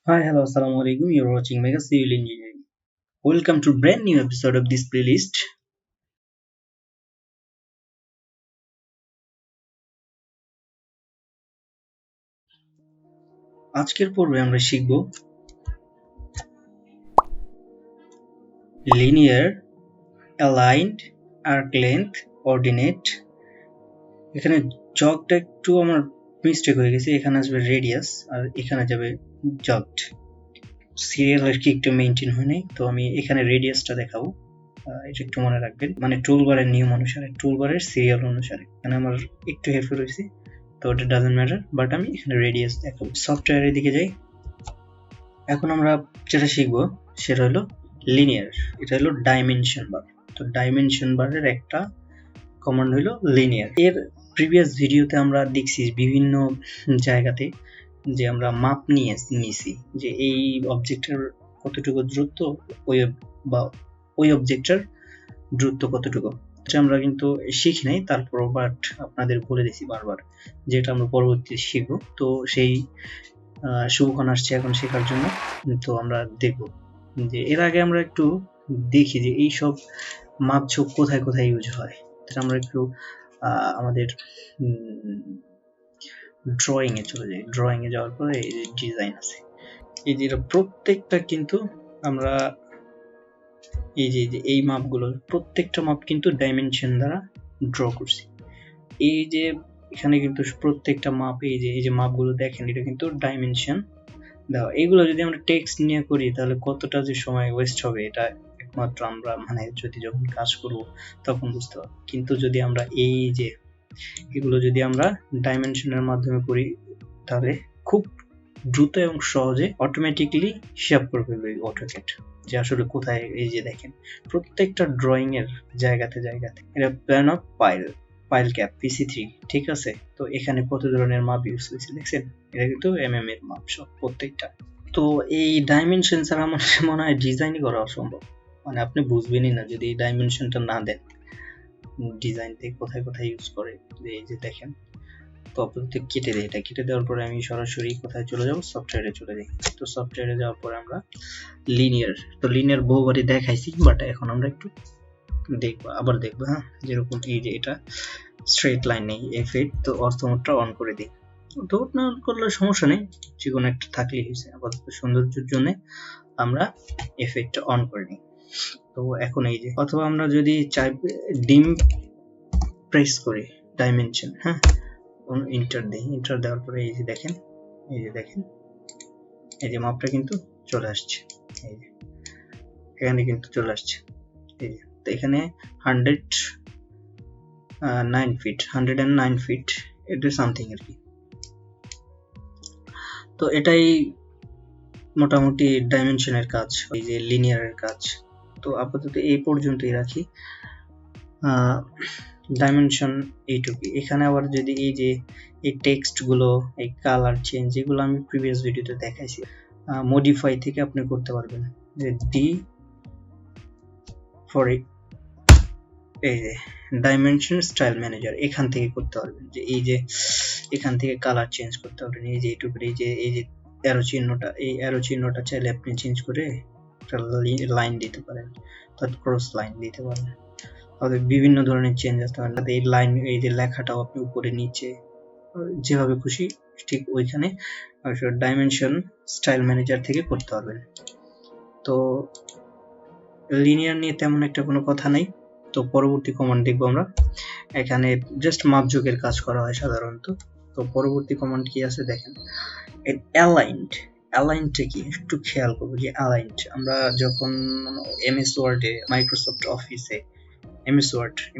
Hi, hello, assalamu alaikum. You're watching Mega Civil Engineering. Welcome to brand new episode of this playlist. আজকের পর্বে আমরা শিখব linear, aligned, arc length, ordinate. এখানে জগটা একটু আমার mistake হয়ে গেছে, এখানে আসবে রেডিয়াস আর এখানে যাবে জগড। সিরিয়াল আর কি একটু মেইনটেইন হয় নাই, তো আমি এখানে রেডিয়াসটা দেখাবো। এটা একটু মনে রাখবেন, মানে টুলবারের নিয়ম অনুসারে, টুলবারের সিরিয়াল অনুসারে। এখানে আমার একটু হেরফের হয়েছে, তো ওটা ডাজন্ট ম্যাটার, বাট আমি এখানে রেডিয়াস দেখাবো। সফটওয়্যারের দিকে যাই। এখন আমরা যেটা শিখবো সেটা হলো লিনিয়ার, এটা হলো ডাইমেনশন বার। তো ডাইমেনশন বারের একটা কমান্ড হলো লিনিয়ার। এর প্রিভিয়াস ভিডিওতে আমরা দেখছি বিভিন্ন জায়গাতে যে আমরা মাপ নিয়েছি যে এই অবজেক্টের কতটুকু দূরত্ব, ওই অবজেক্টের দূরত্ব কতটুকু, এটা আমরা কিন্তু শিখি নাই, তারপর বাট আপনাদের বলে দিছি বারবার, যেটা আমরা পরবর্তীতে শিখবো। তো সেই শুভক্ষণ আসছে এখন শেখার জন্য। তো আমরা দেখব যে এর আগে আমরা একটু দেখি যে এই সব মাপঝোঁক কোথায় কোথায় ইউজ হয়। এটা আমরা একটু আমাদের ড্রয়িং এ চলে যাই। ড্রয়িং এ যাওয়ার পরে এই যে ডিজাইন আছে, এই যে প্রত্যেকটা কিন্তু আমরা এই যে এই মাপগুলো, প্রত্যেকটা মাপ কিন্তু ডাইমেনশন দ্বারা ড্র করছি। এই যে এখানে কিন্তু প্রত্যেকটা মাপ, এই যে মাপগুলো দেখেন, এটা কিন্তু ডাইমেনশন দেওয়া। এইগুলো যদি আমরা টেক্সট নিয়ে করি তাহলে কতটা যে সময় ওয়েস্ট হবে, এটা একমাত্র আমরা মানে যদি যখন কাজ করব তখন বুঝতে পারবো। কিন্তু যদি আমরা এই যে এগুলো যদি আমরা ডাইমেনশনের মাধ্যমে করি তাহলে খুব দ্রুত এবং সহজে অটোমেটিক্যালি হিসাব করে ফেলবে অটোক্যাড যে আসলে কোথায়। এই যে দেখেন প্রত্যেকটা ড্রয়িং এর জায়গাতে এটা plan of pile cap PC3, ঠিক আছে। তো এখানে কত ধরনের মাপ ইউজ হয়েছে দেখছেন, এটা কিন্তু mm এর মাপ সব প্রত্যেকটা। তো এই ডাইমেনশন ছাড়া আমার মনে হয় ডিজাইনই করা অসম্ভব, মানে আপনি বুঝবেনই না যদি এই ডাইমেনশনটা না দেন। ডিজাইনতে কোথায় কোথায় ইউজ করে এই যে দেখেন। তো আপাতত কেটে দেয়, এটা কেটে দেওয়ার পরে আমি সরাসরি কোথায় চলে যাব, সফটওয়্যারে চলে যাই। তো সফটওয়্যারে যাওয়ার পরে আমরা লিনিয়ার, তো লিনিয়ার বহুবারই দেখাইছি, বাট এখন আমরা একটু আবার দেখবো। হ্যাঁ, যেরকম এই যে এটা স্ট্রেট লাইন নেই F8, তো অর্থমোডটা অন করে দিই। তো না অন করলে সমস্যা নেই, যে কোনো একটা থাকলেই হয়েছে। আপাতত সৌন্দর্যের জন্য আমরা F8টা অন করে নিই। তো এখন এই যে, অথবা আমরা যদি চাই ডিম প্রেস করি ডাইমেনশন, হ্যাঁ, ইন্টার দিই। ইন্টার দেওয়ার পরে এই যে দেখেন, এই যে মাপটা কিন্তু চলে আসছে, এই যে এখানে কিন্তু চলে আসছে। এই যে তো এখানে 109 ফিট, এটা সামথিং আর কি। তো এটাই মোটামুটি ডাইমেনশনের কাজ, এই যে লিনিয়ারের কাজ। তো আপাতত এই পর্যন্তই রাখি। ডাইমেনশন এইটুকু। এখানে আবার যদি এই যে এই টেক্সট গুলো, এই কালার চেঞ্জ, এগুলো আমি প্রিভিয়াস ভিডিওতে দেখাইছি। মডিফাই থেকে আপনি করতে পারবেন, যে ডি ফর এই যে ডাইমেনশন স্টাইল ম্যানেজার, এখান থেকে করতে পারবেন। যে এই যে এখান থেকে কালার চেঞ্জ করতে পারবেন। এই যে এইটুকু, এই যে অ্যারো চিহ্নটা, এই অ্যারো চিহ্নটা চাইলে আপনি চেঞ্জ করে একটা লাইন দিতে পারেন, অর্থাৎ ক্রস লাইন দিতে পারেন। তাহলে বিভিন্ন ধরনের চেঞ্জ আসতে পারে। এই লাইন, এই যে লেখাটাও আপনি উপরে নিচে যেভাবে খুশি ঠিক ওইখানে ডাইমেনশন স্টাইল ম্যানেজার থেকে করতে পারবেন। তো লিনিয়ার নিয়ে তেমন একটা কোনো কথা নাই। তো পরবর্তী কমান্ড দেখবো আমরা। এখানে জাস্ট মাপজোকের কাজ করা হয় সাধারণত। তো পরবর্তী কমান্ড কি আছে দেখেন, অ্যালাইনটা কি একটু খেয়াল করবো। যে অ্যালাইন্ড আমরা যখন MS ওয়ার্ডে, মাইক্রোসফট অফিসে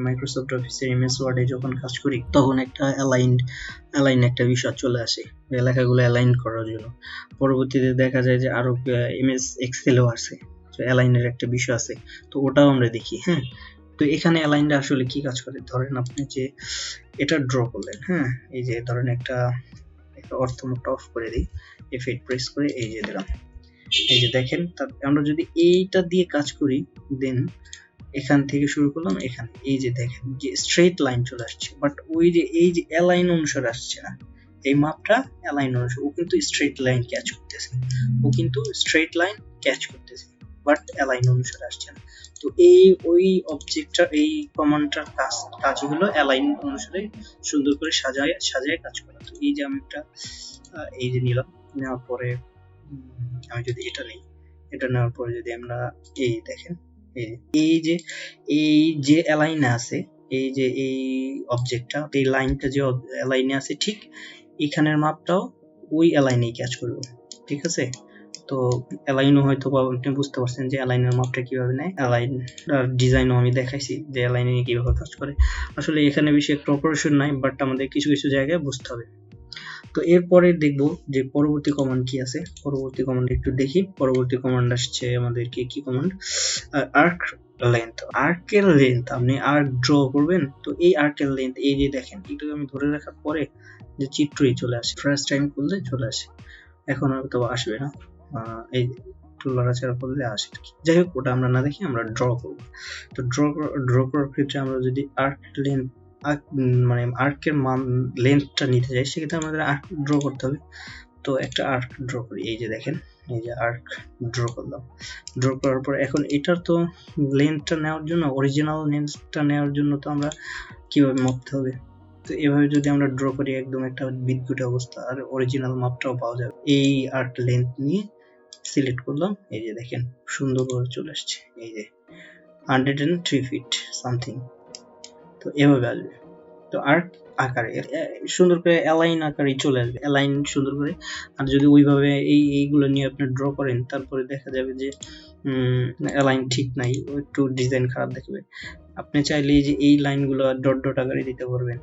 মাইক্রোসফট অফিসের MS ওয়ার্ডে যখন কাজ করি, তখন একটা অ্যালাইন একটা বিষয় চলে আসে লেখাগুলো অ্যালাইন করার জন্য। পরবর্তীতে দেখা যায় যে আরো MS এক্সেলও আছে, তো অ্যালাইনের একটা বিষয় আছে, তো ওটাও আমরা দেখি। হ্যাঁ, তো এখানে অ্যালাইনটা আসলে কি কাজ করে, ধরেন আপনি যে এটা ড্র করলেন, হ্যাঁ, এই যে ধরেন একটা অর্থমোডটা অফ করে দিই, F8 প্রেস করে এই যে দিলাম। এই যে দেখেন, আমরা যদি এইটা দিয়ে কাজ করি, দেন এখান থেকে শুরু করলাম, এখানে এই যে দেখেন যে স্ট্রেট লাইন চলে আসছে, বাট ওই যে এই যে অ্যালাইন অনুসারে আসছে না। এই মাপটা অ্যালাইন অনুসারে ও কিন্তু স্ট্রেট লাইন ক্যাচ করতেছে, বাট অ্যালাইন অনুসারে আসছে না। তো ওই অবজেক্টটা, এই কমান্ডটার কাজ হলো অ্যালাইন অনুসারে সুন্দর করে সাজায় কাজ করা। তো এই যে আমি একটা এই যে নিলাম, নেওয়ার পরে আমি যদি এটা নেই, এটা নেওয়ার পরে যদি আমরা এই দেখেন এই যে অ্যালাইনে আছে, এই যে এই অবজেক্টটা, এই লাইনটা যে অ্যালাইনে আছে, ঠিক এখানের মাপটাও ওই অ্যালাইনেই কাজ করবে, ঠিক আছে। তো অ্যালাইনও হয়তো আপনি বুঝতে পারছেন যে অ্যালাইনের মাপটা কিভাবে নেয়। অ্যালাইন ডিজাইনও আমি দেখাইছি যে অ্যালাইনে কিভাবে কাজ করে। আসলে এখানে বেশি একটা অপারেশন নাই, বাট আমাদের কিছু কিছু জায়গায় বুঝতে হবে। তো এরপরে দেখব যে পরবর্তী কমান্ড কি আছে। পরবর্তী কমান্ড একটু দেখি। পরবর্তী কমান্ড আসছে আমাদেরকে কি কমান্ড, আর্ক লেন্থ। আর্কের লেন্থ, আপনি আর্ক ড্র করবেন, তো এই আর্কের লেন্থ এই যে দেখেন, এটাকে আমি ধরে রাখার পরে যে চিত্রই চলে আসে, ফার্স্ট টাইম করলে চলে আসে, এখন হয়তো আসবে না, এই একটু লড়াচড়া করলে আসে। যাই হোক, ওটা আমরা না দেখি, আমরা ড্র করব। তো ড্র করার ক্ষেত্রে আমরা যদি আর্ক লেন্থ মানে আর্কের মান লেন্থটা নিতে চাই, সেক্ষেত্রে আমাদের আর্ক ড্র করতে হবে। তো একটা আর্ক ড্র করি, এই যে দেখেন, এই যে আর্ক ড্র করলাম। ড্র করার পর এখন এটার তো লেন্থটা নেওয়ার জন্য, অরিজিনাল লেন্থটা নেওয়ার জন্য তো আমরা কিভাবে মাপতে হবে। তো এভাবে যদি আমরা ড্র করি, একদম একটা বিদ্যুৎ অবস্থা, আর অরিজিনাল মাপটাও পাওয়া যাবে। এই আর্ক লেন্থ নিয়ে সিলেক্ট করলাম, এই যে দেখেন সুন্দরভাবে চলে আসছে, এই যে 103 ফিট সামথিং। তো এভাবে আসবে। তো আর্ক আকারে সুন্দর করে অ্যালাইন আকারে চলে আসবে, অ্যালাইন সুন্দর করে। আর যদি ওইভাবে এইগুলো নিয়ে আপনি ড্র করেন, তারপরে দেখা যাবে যে অ্যালাইন ঠিক নাই, একটু ডিজাইন খারাপ দেখবে। আপনি চাইলে যে এই লাইনগুলো ডট ডট আকারে দিতে পারবেন,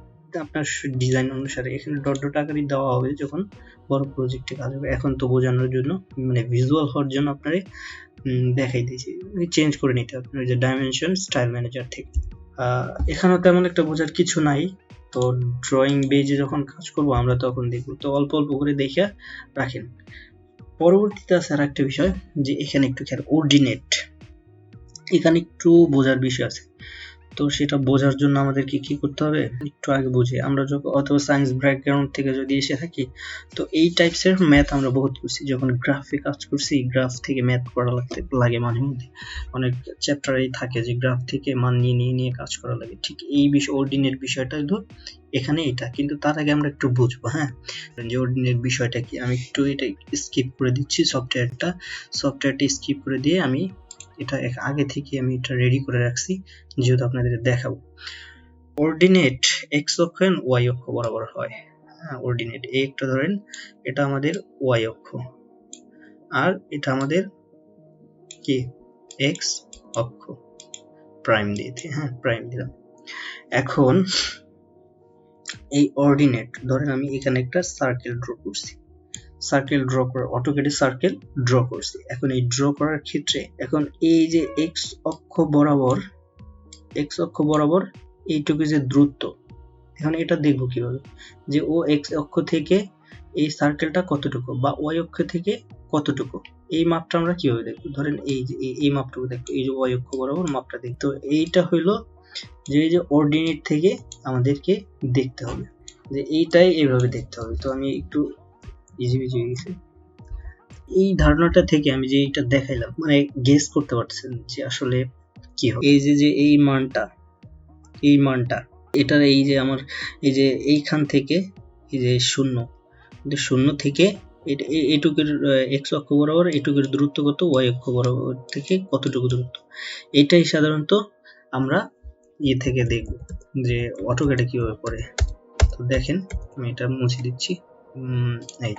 আপনার ডিজাইন অনুসারে। এখানে ডট ডট আকারে দেওয়া হবে যখন বড় প্রজেক্টে কাজ হবে। এখন তো বোঝানোর জন্য, মানে ভিজুয়াল হওয়ার জন্য আপনারে দেখাই দিয়েছি, চেঞ্জ করে নিতে হবে যে ডাইমেনশন স্টাইল ম্যানেজার থেকে। এখানেও তেমন একটা বোঝার কিছু নাই। তো ড্রয়িং বেজে যখন কাজ করব আমরা তখন দেখব, তো অল্প অল্প করে দেখে রাখেন। পরবর্তীতে আছে আর একটা বিষয়, যে এখানে একটু খেয়াল, অর্ডিনেট, এখানে একটু বোঝার বিষয় আছে। তো সেটা বোঝার জন্য আমাদেরকে কি করতে হবে, একটু আগে বুঝে, আমরা যখন অথবা সায়েন্স ব্যাকগ্রাউন্ড থেকে যদি এসে থাকি, তো এই টাইপসের ম্যাথ আমরা বহুত করছি। যখন গ্রাফে কাজ করছি, গ্রাফ থেকে ম্যাথ করা লাগে মাঝে মধ্যে, অনেক চ্যাপ্টারেই থাকে যে গ্রাফ থেকে মান নিয়ে কাজ করা লাগে। ঠিক এই বিষয় অর্ডিনেট বিষয়টা এখানে এটা, কিন্তু তার আগে আমরা একটু বুঝবো। হ্যাঁ, যে অর্ডিনেট বিষয়টা কি, আমি একটু এটা স্কিপ করে দিচ্ছি, সফটওয়্যারটা স্কিপ করে দিয়ে আমি এটা আগে থেকে আমি এটা রেডি করে রাখছি, যেহেতু আপনাদের দেখাবো। অর্ডিনেট এক্স অক্ষ এবং ওয়াই অক্ষ বরাবর হয়। হ্যাঁ, অর্ডিনেট এই একটা ধরেন, এটা আমাদের ওয়াই অক্ষ, আর এটা আমাদের কি এক্স অক্ষ, প্রাইম দিয়েছি। হ্যাঁ, প্রাইম দিলাম। এখন এই অর্ডিনেট ধরেন আমি এখানে একটা সার্কেল ড্র করছি, অটোক্যাডে সার্কেল ড্র করছি। এখন এই ড্র করার ক্ষেত্রে, এখন এই যে এক্স অক্ষ বরাবর এইটুকু যে দূরত্ব, এখন এটা দেখবো কিভাবে, যে ও এক্স অক্ষ থেকে এই সার্কেলটা কতটুকু, বা ওয়াই অক্ষ থেকে কতটুকু, এই মাপটা আমরা কিভাবে দেখবো। ধরেন এই যে এই মাপটুকু দেখবো, এই যে ওয়াই অক্ষ বরাবর মাপটা দেখতে। তো এইটা হইলো যে এই যে অর্ডিনেট থেকে আমাদেরকে দেখতে হবে, যে এইটাই এইভাবে দেখতে হবে। তো আমি একটু ইজি হয়ে গেছে। এই ধারণাটা থেকে আমি যে এইটা দেখাইলাম, মানে গেস করতে পারছেন যে আসলে কি হবে। এই যে এই মানটা এটার এই যে আমার এই যে এইখান থেকে এই যে শূন্য থেকে এটুকুর এক্স অক্ষ বরাবর এটুকুর দূরত্ব কত, ওয়াই অক্ষ বরাবর থেকে কতটুকু দূরত্ব, এটাই সাধারণত আমরা থেকে দেখব যে অটোক্যাডে কিভাবে করে। তো দেখেন, আমি এটা মুছে দিচ্ছি, এই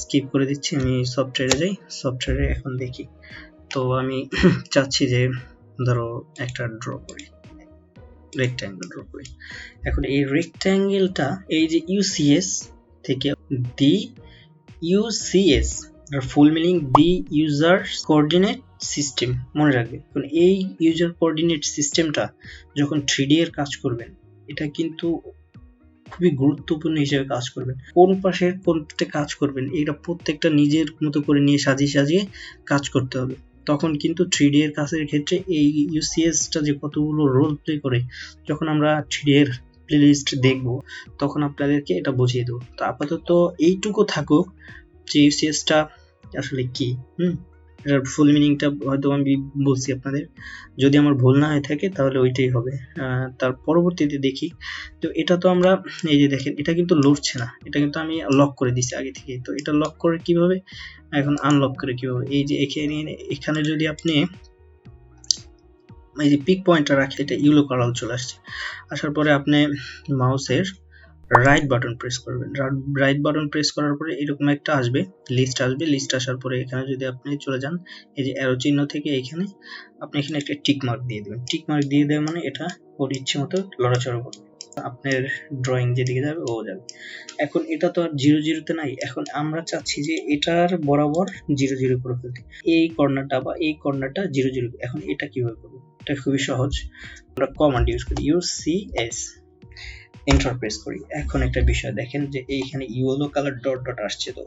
স্কিপ করে দিচ্ছি, আমি সফটওয়্যারে যাই, সফটওয়্যারে এখন দেখি। তো আমি চাচ্ছি যে ধরো একটা ড্র করি, রেক্ট্যাঙ্গেল ড্র করি। এখন এই রেক্ট্যাঙ্গেলটা এই যে ইউসিএস থেকে, দি ইউসিএস ফুল মিনিং দি ইউজার কোঅর্ডিনেট সিস্টেম, মনে রাখবে। এখন এই ইউজার কোঅর্ডিনেট সিস্টেমটা যখন 3D এর কাজ করবেন, এটা কিন্তু খুবই গুরুত্বপূর্ণ হিসেবে কাজ করবেন। কোন পাশে কোনটা কাজ করবেন, এটা প্রত্যেকটা নিজের মতো করে নিয়ে সাজিয়ে কাজ করতে হবে। তখন কিন্তু 3D এর কাজের ক্ষেত্রে এই ইউসিএসটা যে কতগুলো রোল প্লে করে, যখন আমরা 3D এর প্লেলিস্ট দেখবো তখন আপনাদেরকে এটা বুঝিয়ে দেবো। তো আপাতত এইটুকু থাকুক যে ইউসিএসটা আসলে কি। এটার ফুল মিনিংটা হয়তো আমি বলছি আপনাদের, যদি আমার ভুল না হয়ে থাকে তাহলে ওইটাই হবে। তার পরবর্তীতে দেখি। তো এটা তো আমরা এই যে দেখেন এটা কিন্তু লড়ছে না, এটা কিন্তু আমি লক করে দিছি আগে থেকে। তো এটা লক করে কিভাবে, এখন আনলক করে কিভাবে, এই যে এখানে যদি আপনি এই যে পিক পয়েন্টটা রাখি, এটা ইয়েলো কালার চলে আসছে। আসার পরে আপনি মাউসের রাইট বাটন প্রেস করবেন। রাইট বাটন প্রেস করার পরে এরকম একটা আসবে, লিস্ট আসবে। লিস্ট আসার পরে এখানে যদি আপনি চলে যান এই যে অ্যারো চিহ্ন থেকে এখানে আপনি এখানে একটা টিক মার্ক দিয়ে দেবেন। টিক মার্ক দিয়ে দেওয়া মানে এটা ওর ইচ্ছে মতো লড়াচড়া করবে, আপনার ড্রয়িং যেদিকে যাবে ও যাবে। এখন এটা তো আর 0 0 তে নাই, এখন আমরা চাচ্ছি যে এটার বরাবর 0 0 করে ফেলতে, এই কর্নারটা বা এই কর্নারটা 0 0। এখন এটা কিভাবে করবো, এটা খুবই সহজ। আমরা কমান্ড ইউজ করি ইউসিএস, এন্টার প্রেস করি। এখন একটা বিষয় দেখেন যে এইখানে ইয়েলো কালার ডট ডট আসছে, তো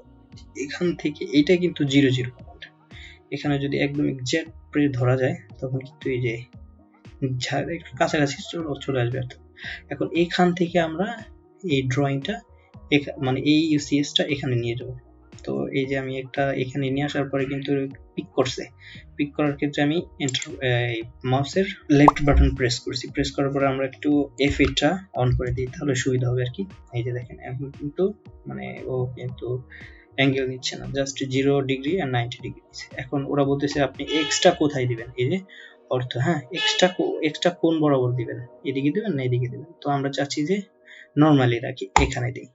এখান থেকে এইটা কিন্তু 0 0 কমান্ড। এখানে যদি একদম এক্সাক্ট প্রেস ধরা যায় তখন কিন্তু এই যে কাছাকাছি চলে আসবে। এখন এইখান থেকে আমরা এই ড্রয়িংটা মানে এই ইউসিএসটা এখানে নিয়ে যাব। তো এই যে আমি একটা এখানে নিয়ে আসার পরে কিন্তু পিক করছে, পিক করার ক্ষেত্রে আমি মাউসের লেফট বাটন প্রেস করছি। প্রেস করার পরে আমরা একটু F8টা অন করে দিই, তাহলে সুবিধা হবে আর কি। এই যে দেখেন এখন কিন্তু মানে ও কিন্তু অ্যাঙ্গেল নিচ্ছে না, জাস্ট 0 ডিগ্রি আর 90 ডিগ্রি নিচ্ছে। এখন ওরা বলতেছে আপনি এক্সটা কোথায় দিবেন, এই যে অর্থ, হ্যাঁ এক্সটা কোন বরাবর দিবেন, এদিকে দিবেন না এদিকে দিবেন। তো আমরা চাচ্ছি যে নরমালি রাখি, এখানে দিই।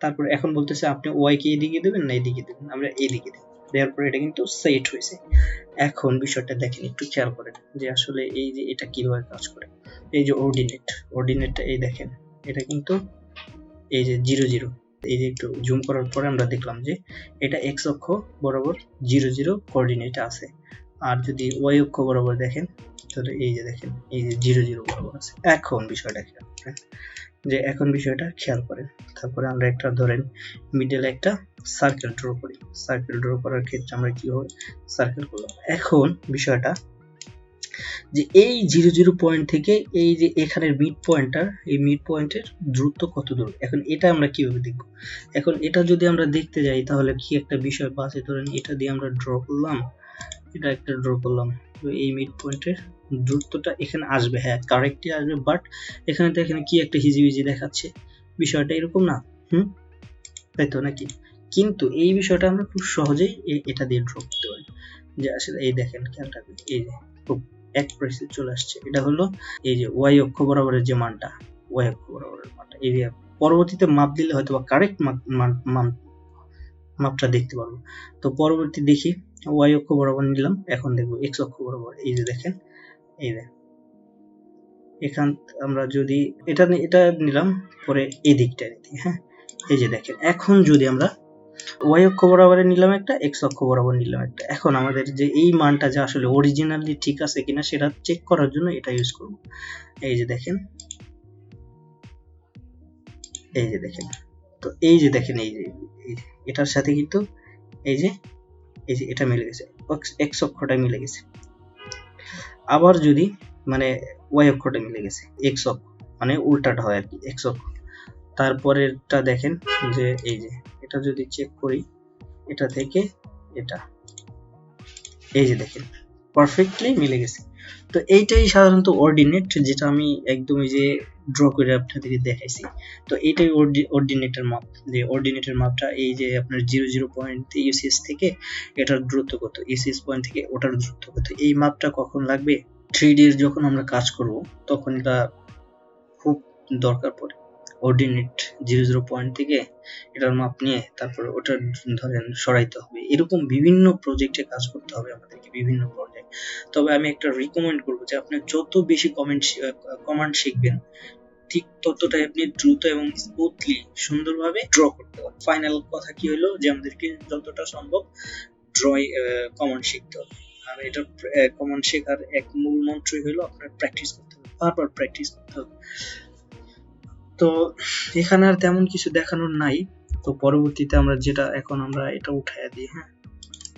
তারপর এখন বলতেছে আপনি ওয়াই কে এদিকে দেবেন না এদিকে দেবেন, আমরা এদিকে দিই। দেওয়ার পরে এটা কিন্তু সেট হয়েছে। এখন বিষয়টা দেখেন, একটু খেয়াল করেন যে আসলে এই যে এটা কিভাবে কাজ করে। এই যে অর্ডিনেটটা এই দেখেন, এটা কিন্তু এই যে 0 0, এই যে একটু জুম করার পরে আমরা দেখলাম যে এটা এক্স অক্ষ বরাবর 0 0 কোঅর্ডিনেট আছে। আর যদি ওয়াই অক্ষ বরাবর দেখেন তাহলে এই যে দেখেন এই যে 0 0 বরাবর আছে। এখন বিষয়টা খেয়াল করেন যে এখন বিষয়টা খেয়াল করেন। তারপরে আমরা একটা ধরেন মিডলে একটা সার্কেল ড্র করি। সার্কেল ড্র করার ক্ষেত্রে আমরা কি হবে, সার্কেল করলাম। এখন বিষয়টা যে এই 0 0 পয়েন্ট থেকে এই যে এখানের মিড পয়েন্টার, এই মিড পয়েন্টের দূরত্ব কত দূর, এখন এটা আমরা কিভাবে দেখব। এখন এটা যদি আমরা দেখতে যাই তাহলে কি একটা বিষয় পাশে ধরেন এটা দিয়ে আমরা ড্র করলাম, এটা একটা ড্র করলাম। তো এই মিড পয়েন্টের দূরত্বটা এখানে আসবে, হ্যাঁ কারেক্টই আসবে, বাট এখানে তো এখানে কি একটা হিজিবিজি দেখাচ্ছে, বিষয়টা এরকম না, তাই তো নাকি? কিন্তু এই বিষয়টা আমরা খুব সহজেই এটা দিয়ে ড্র করতে পারি। যে আসলে এই দেখেন খেয়ালটা, এই যে খুব এক প্রেসে চলে আসছে। এটা হলো এই যে ওয়াই অক্ষ বরাবরের যে মানটা, ওয়াই অক্ষ বরাবরের মানটা। এই পরবর্তীতে মাপ দিলে হয়তো বা কারেক্ট মাপটা দেখতে পারবো। তো পরবর্তী দেখি ওয়াই অক্ষ বরাবর নিলাম, এখন দেখবো এক্স অক্ষ বরাবর। এই যে দেখেন, এই যে এখান আমরা যদি এটা নিলাম, পরে এই দিকটা নিতে, হ্যাঁ এই যে দেখেন এখন যদি আমরা ওয়াই অক্ষ বরাবর নিলাম একটা, এক্স অক্ষ বরাবর নিলাম একটা, এখন আমাদের যে এই মানটা যে আসলে অরিজিনালি ঠিক আছে কিনা সেটা চেক করার জন্য এটা ইউজ করব। এই যে দেখেন, এই যে দেখেন, তো এই যে দেখেন এই যে এটার সাথে কিন্তু এই যে এটা মিলে গেছে, এক্স অক্ষটা মিলে গেছে। আবার যদি মানে ওয়াই অক্ষটা মিলে গেছে, এক্স অক্ষ মানে উল্টাটা হয় আর কি, এক্স অক্ষ। তারপরেরটা দেখেন যে এই যে এটা যদি চেক করি, এটা থেকে এটা, এই যে দেখেন পারফেক্টলি মিলে গেছে। তো এইটাই সাধারণত অর্ডিনেট, যেটা আমি একদম এই যে ড্র করে আপনাদেরকে দেখাইছি। তো এইটাই অর্ডিনেটের মাপ, যে অর্ডিনেটের মাপটা এই যে আপনার 0 0 পয়েন্ট ইউসিএস থেকে এটার দূরত্ব কত, ইউসিএস পয়েন্ট থেকে ওটার দূরত্ব কত। এই মাপটা কখন লাগবে, 3D এর যখন আমরা কাজ করব তখন এটা খুব দরকার পড়ে। অর্ডিনেট 0 0 পয়েন্ট থেকে এটার মাপ নিয়ে তারপরে ওটা ধরেন সরাইতে হবে, এরকম বিভিন্ন প্রজেক্টে কাজ করতে হবে আমাদেরকে, বিভিন্ন প্রজেক্ট। তবে আমি একটা রিকমেন্ড করবো যে আপনি যত বেশি কমান্ড শিখবেন ঠিক ততটাই আপনি দ্রুত এবং স্মুথলি সুন্দরভাবে ড্র করতে পারবেন। ফাইনাল কথা কি হলো যে আমাদেরকে যতটা সম্ভব কমান্ড শিখতে হবে। আর এটা কমান্ড শেখার এক মূল মন্ত্রই হলো আপনার প্র্যাকটিস করতে হবে, বারবার প্র্যাকটিস করতে হবে। তো এখানে আর তেমন কিছু দেখানোর নাই। তো পরবর্তীতে আমরা যেটা এখন আমরা এটা উঠাইয়া দিই, হ্যাঁ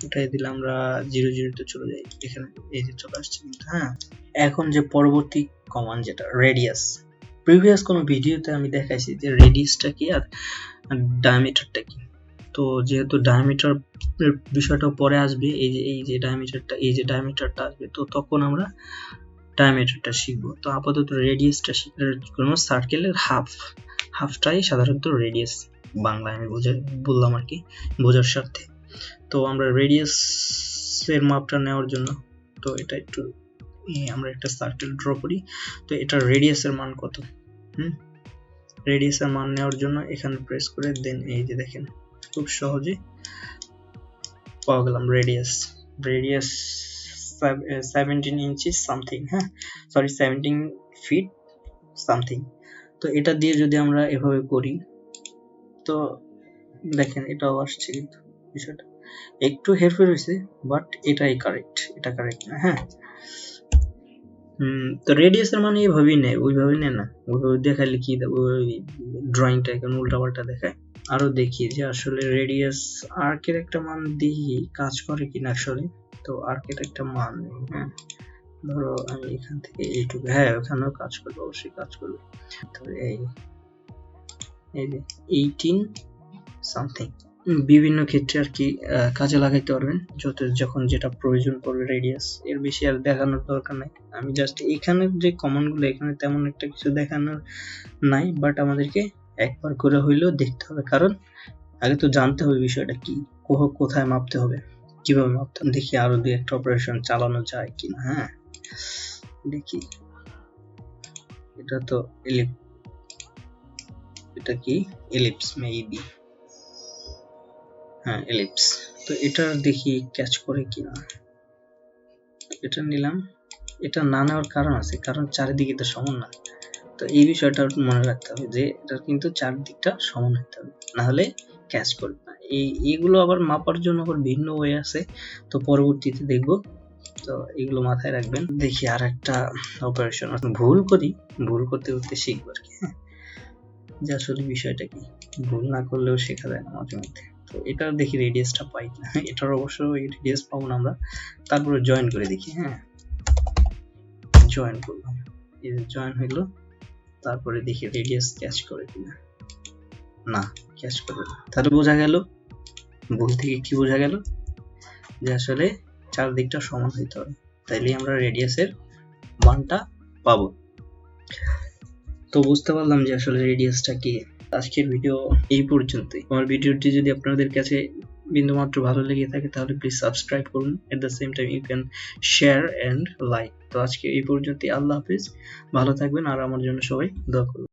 উঠাই দিলে আমরা 0 0 তে চলে যাই, এখানে এই যে চলে আসছে কিন্তু। হ্যাঁ এখন যে পরবর্তী কমান্ড যেটা রেডিয়াস, প্রিভিয়াস কোনো ভিডিওতে আমি দেখাইছি যে রেডিয়াসটা কি আর ডায়ামিটারটা কি। তো যেহেতু ডায়ামিটার বিষয়টা পরে আসবে, এই যে ডায়ামিটারটা আসবে, তো তখন আমরা ডায়ামিটারটা শিখবো। তো আপাতত রেডিয়াসটা শিখার জন্য সার্কেলের হাফটাই সাধারণত রেডিয়াস, বাংলা আমি বললাম আর কি বোঝার স্বার্থে। তো আমরা রেডিয়াসের মাপটা নেওয়ার জন্য, তো এটা একটু আমরা একটা সার্কেল ড্র করি। তো এটা রেডিয়াসের মান কত, রেডিয়াসের মান নেওয়ার জন্য এখানে প্রেস করে দেন এই যে দেখেন খুব সহজে পাওয়া গেলাম রেডিয়াস 17 ইঞ্চি সামথিং, হ্যাঁ সরি 17 ফিট সামথিং। তো এটা দিয়ে যদি আমরা এভাবে করি তো দেখেন এটাও আসছে, কিন্তু বিষয়টা একটু হেরফের হয়েছে, বাট এটাই কারেক্ট, এটা কারেক্ট না, হ্যাঁ। তো রেডিয়াসের মানে এইভাবেই নেয়, ওইভাবে নেয় না, ওইভাবে দেখালে কি ড্রয়িংটা এখন উল্টাপাল্টা দেখায়। আরো দেখি যে আসলে রেডিয়াস আর্কের একটা মান দেখি কাজ করে কিনা আসলে। তো আর্কের একটা মান, হ্যাঁ ধরো আমি এখান থেকে এইটুকু, হ্যাঁ ওখানেও কাজ করবে, অবশ্যই কাজ করবে। তো এই যে 18 সামথিং বিভিন্ন ক্ষেত্রে আর কি কাজে লাগাইতে পারবেন, যখন যেটা প্রয়োজন পড়বে রেডিয়াস। এর বেশি আর দেখানোর দরকার নাই, আমি জাস্ট এখানে যে কমান্ডগুলো এখানে তেমন একটা কিছু দেখানোর নাই, বাট আমাদেরকে একবার করে হইলেও দেখতে হবে, কারণ আগে তো জানতে হবে বিষয়টা কি, কোথায় মাপতে হবে, কিভাবে মাপতে হবে। দেখি আরো দুই একটা অপারেশন চালানো যায় কিনা, হ্যাঁ দেখি। এটা তো এটা কি এলিপস মেবি, হ্যাঁ এলিপস। তো এটা দেখি ক্যাচ করে কিনা, এটা নিলাম। এটা না নেওয়ার কারণ আছে, কারণ চারিদিকে তো সমান না। তো এই বিষয়টা মনে রাখতে হবে যে এটা কিন্তু চারদিকটা সমান হতে হবে, না হলে ক্যাচ করবে না। এইগুলো আবার মাপার জন্য আবার ভিন্ন ওয়ে আছে, তো পরবর্তীতে দেখব, তো এগুলো মাথায় রাখবেন। দেখি আর একটা অপারেশন, ভুল করতে করতে শিখবো আর কি, হ্যাঁ যে আসলে বিষয়টা কি, ভুল না করলেও শেখা যায় না মাঝে মধ্যে। তো এটা দেখি রেডিয়াসটা পাই কিনা, এটার অবশ্য রেডিয়াস পাবো না আমরা, তারপরে জয়েন করে দেখি, হ্যাঁ জয়েন করলাম, এই যে জয়েন হইলো, তারপরে দেখি রেডিয়াস ক্যাচ করে কিনা, না ক্যাচ করবে না। তাহলে বোঝা গেল, ভুল থেকে কি বোঝা গেল, যে আসলে চারদিকটা সমান হইতে হবে, তাইলে আমরা রেডিয়াসের মানটা পাবো। তো বুঝতে পারলাম যে আসলে রেডিয়াসটা কি। আজকের ভিডিও এই পর্যন্তই। আমার ভিডিওটি যদি আপনাদের কাছে বিন্দুমাত্র ভালো লেগে থাকে তাহলে প্লিজ সাবস্ক্রাইব করুন, at the same time you can share and like. তো আজকে এই পর্যন্তই, আল্লাহ হাফিজ, ভালো থাকবেন আর আমার জন্য সবাই দোয়া করুন।